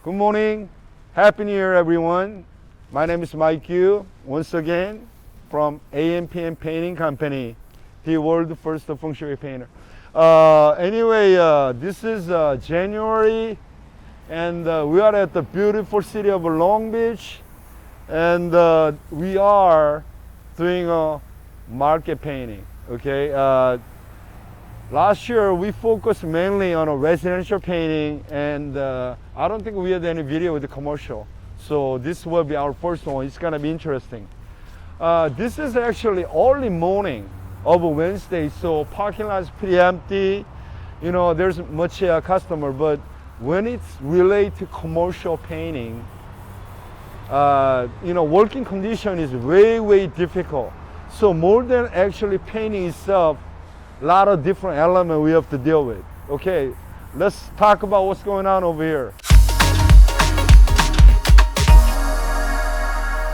Good morning. Happy New Year, everyone. My name is Mike Yoo, once again from AMPM Painting Company, the world's first feng shui painter. This is January, and we are at the beautiful city of Long Beach, and we are doing a market painting. Okay. Last year we focused mainly on a residential painting, and I don't think we had any video with the commercial. So this will be our first one. It's gonna be interesting. This is actually early morning of Wednesday, so parking lot is pretty empty. You know, there's much customer, but when it's related to commercial painting, working condition is way difficult. So more than actually painting itself, a lot of different elements we have to deal with. Okay, let's talk about what's going on over here.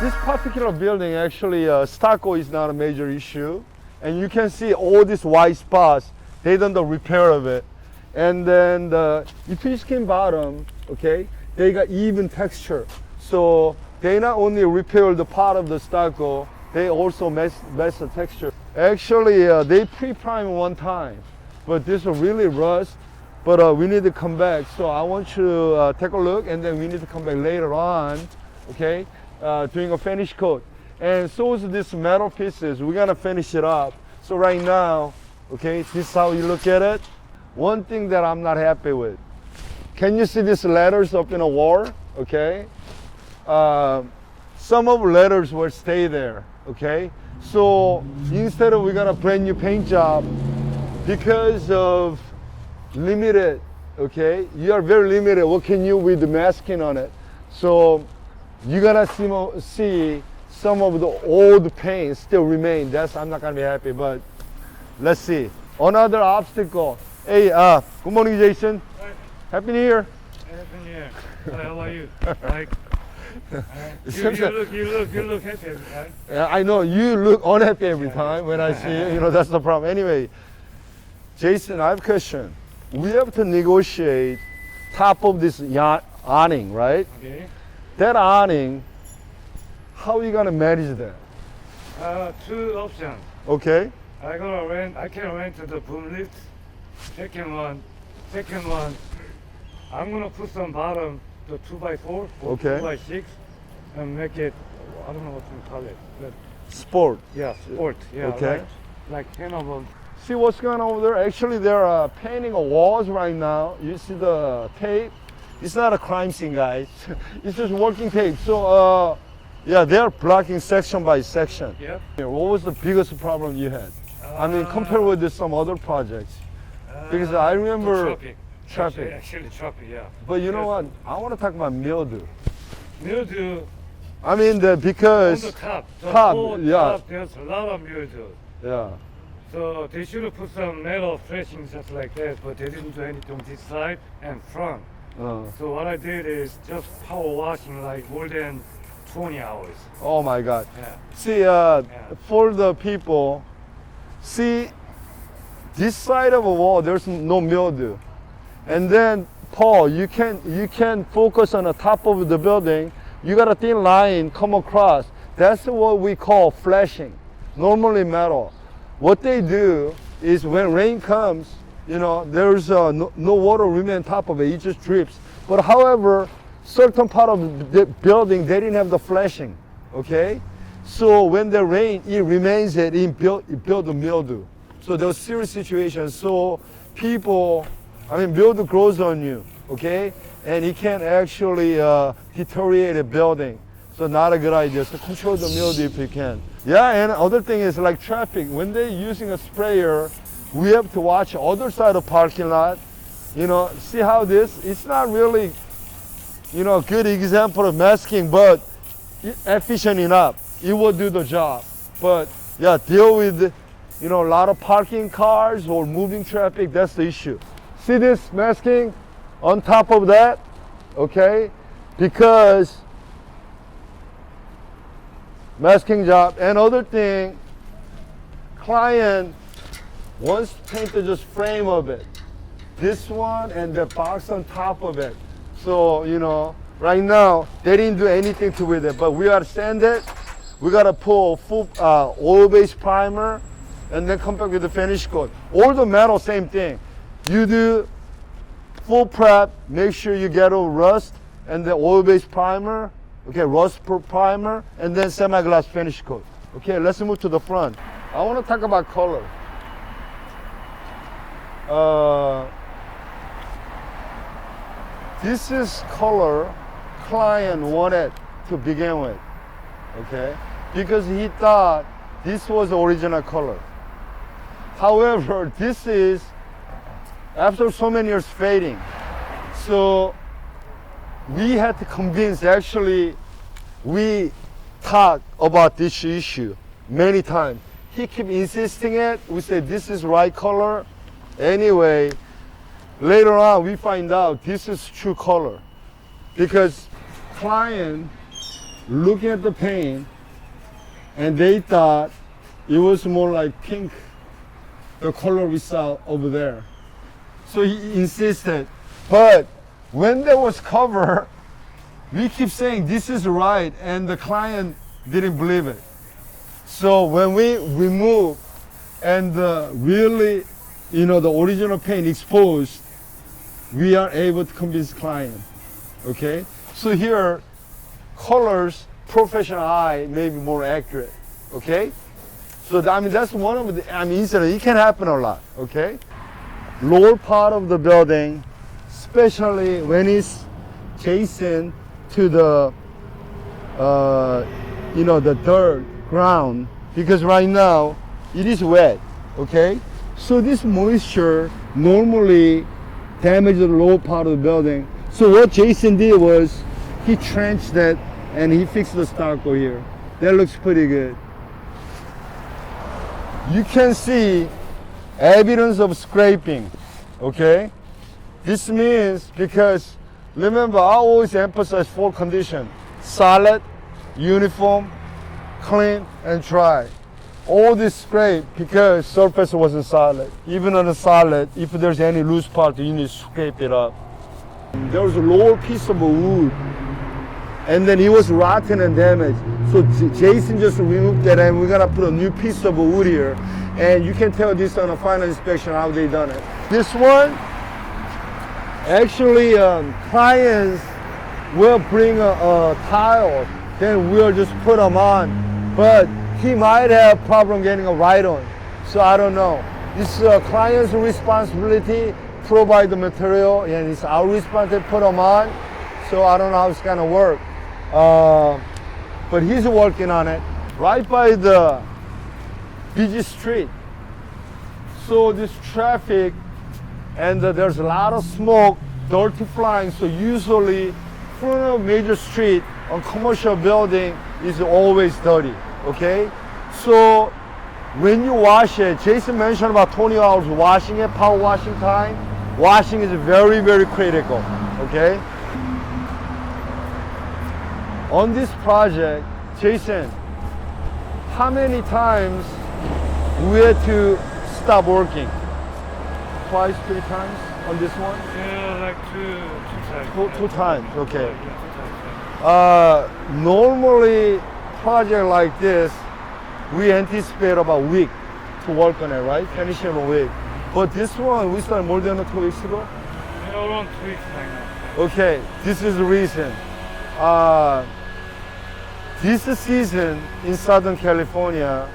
This particular building, actually, stucco is not a major issue. And you can see all these white spots, they done the repair of it. And then if you skin bottom, okay, they got even texture. So they not only repair the part of the stucco, they also mess the texture. Actually, they pre-prime one time, but this is really rust, but we need to come back. So I want you to take a look, and then we need to come back later on, okay, doing a finish coat. And so is this metal pieces, we're gonna finish it up. So right now, okay, this is how you look at it. One thing that I'm not happy with, can you see these letters up in a wall, okay? Some of the letters will stay there, okay? So instead of we got a brand new paint job, because of limited, okay, you are very limited what can you with the masking on it. So you're gonna see some of the old paint still remain. I'm not gonna be happy, but let's see. Another obstacle. Hey, good morning, Jason. Hi. Happy New Year. Happy New Year. Hi, how are you? Like, you look happy every time. Yeah, I know you look unhappy every time when I see you. You know, that's the problem. Anyway, Jason, I have a question. We have to negotiate top of this awning, right? Okay. That awning, how are you gonna manage that? Two options. Okay. I can rent the boom lift. Second one, I'm gonna put some bottom, the 2x4 or Okay. 2x6, and make it, I don't know what to call it. But Sport. yeah, sport. Yeah. Okay. Like 10 of them. See what's going on over there? Actually, they're painting walls right now. You see the tape? It's not a crime scene, guys. It's just working tape. So, yeah, they're blocking section by section. Yeah. What was the biggest problem you had? I mean, compared with some other projects. Because I remember traffic. Actually, traffic, yeah. But you know what? I want to talk about mildew. Mildew. I mean, because On the top. The top, whole yeah. top, there's a lot of mildew. yeah. So they should have put some metal flashing just like that, but they didn't do anything on this side and front. So what I did is just power washing like more than 20 hours. Oh my God. Yeah. See, for the people, see, this side of a wall, there's no mildew. And then, Paul, you can focus on the top of the building. You got a thin line come across. That's what we call flashing, normally metal. What they do is when rain comes, you know, there's no water remain on top of it, it just drips. But however, certain part of the building, they didn't have the flashing, okay? So when the rain, it remains it build the mildew. So there was serious situations. So people, mildew grows on you, okay? And it can actually deteriorate a building. So not a good idea. So control the mildew if you can. Yeah, and other thing is like traffic. When they're using a sprayer, we have to watch other side of parking lot. You know, see how it's not really, a good example of masking, but efficient enough. It will do the job. But yeah, deal with, a lot of parking cars or moving traffic, that's the issue. See this masking on top of that, okay? Because masking job. And other thing, client wants to paint the just frame of it. This one and the box on top of it. So, you know, right now, they didn't do anything to with it, but we gotta sand it. We gotta pull full oil-based primer and then come back with the finish coat. All the metal, same thing. You do full prep, make sure you get all rust and the oil-based primer, okay, rust primer, and then semi-gloss finish coat. Okay, let's move to the front. I wanna talk about color. This is color client wanted to begin with, okay? Because he thought this was the original color. However, this is, after so many years, fading. So we had to convince, actually, we talked about this issue many times. He kept insisting it. We said, this is right color. Anyway, later on, we find out this is true color. Because client looking at the paint, and they thought it was more like pink, the color we saw over there. So he insisted. But when there was cover, we keep saying this is right, and the client didn't believe it. So when we remove and really, you know, the original paint exposed, we are able to convince client. Okay? So here, colors, professional eye may be more accurate. Okay? So I mean, that's one of the incident. It can happen a lot. Okay? Lower part of the building, especially when it's adjacent to the you know, the dirt ground, because right now it is wet. Okay? So this moisture normally damages the lower part of the building. So what Jason did was he trenched that and he fixed the stucco here. That looks pretty good. You can see evidence of scraping, okay? This means, because remember, I always emphasize 4 conditions: solid, uniform, clean, and dry. All this scrape because surface wasn't solid. Even on the solid, if there's any loose part, you need to scrape it up. There was a lower piece of wood, and then it was rotten and damaged. So Jason just removed that, and we're gonna put a new piece of wood here. And you can tell this on a final inspection how they done it. This one, actually, clients will bring a tile, then we'll just put them on. But he might have problem getting a ride-on, so I don't know. It's client's responsibility, provide the material, and it's our responsibility to put them on. So I don't know how it's gonna work. But he's working on it. Right by the busy street. So this traffic, and there's a lot of smoke, dirty flying, so usually front of major street on commercial building is always dirty, okay? So when you wash it, Jason mentioned about 20 hours washing it, power washing time. Washing is very, very critical, okay? On this project, Jason, how many times we had to stop working? Twice, 3 times on this one? Yeah, like two times. Two times, okay. Yeah, 2 times. Normally, project like this, we anticipate about a week to work on it, right? Finish in a week. But this one, we started more than 2 weeks ago? Yeah, around 2 weeks now. Okay, this is the reason. This season in Southern California,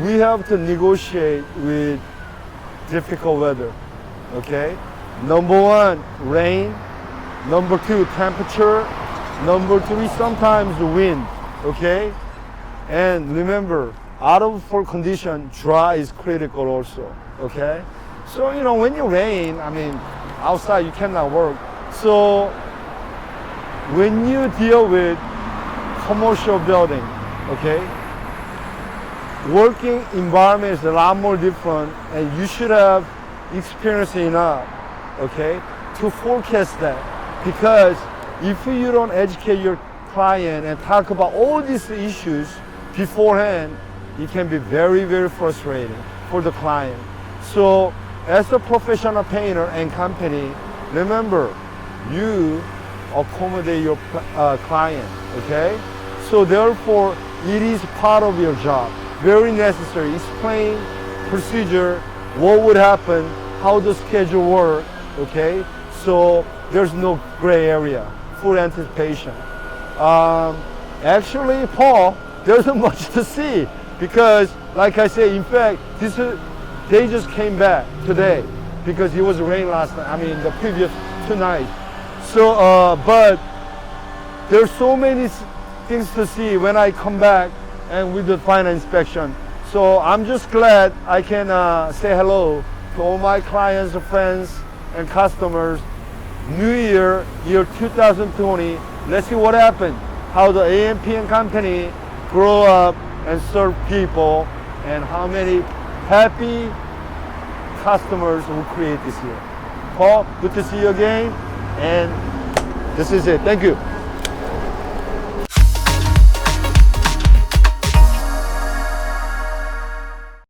we have to negotiate with difficult weather, okay? Number 1, rain. Number 2, temperature. Number 3, sometimes the wind, okay? And remember, out of full condition, dry is critical also, okay? So, you know, when you rain, I mean, outside you cannot work. So, when you deal with commercial building, okay, working environment is a lot more different, and you should have experience enough, okay, to forecast that. Because if you don't educate your client and talk about all these issues beforehand, it can be very, very frustrating for the client. So as a professional painter and company, remember, you accommodate your client, okay? So therefore, it is part of your job. Very necessary. Explain procedure, what would happen, how the schedule work, okay? So there's no gray area, full anticipation. Actually, Paul, there isn't much to see because, like I said, in fact, they just came back today because it was rain last night. I mean, the previous 2 nights. So, but there's so many things to see when I come back and with the final inspection. So I'm just glad I can say hello to all my clients, friends, and customers. New year 2020. Let's see what happened. How the AMPM company grow up and serve people, and how many happy customers will create this year. Paul, good to see you again. And this is it. Thank you.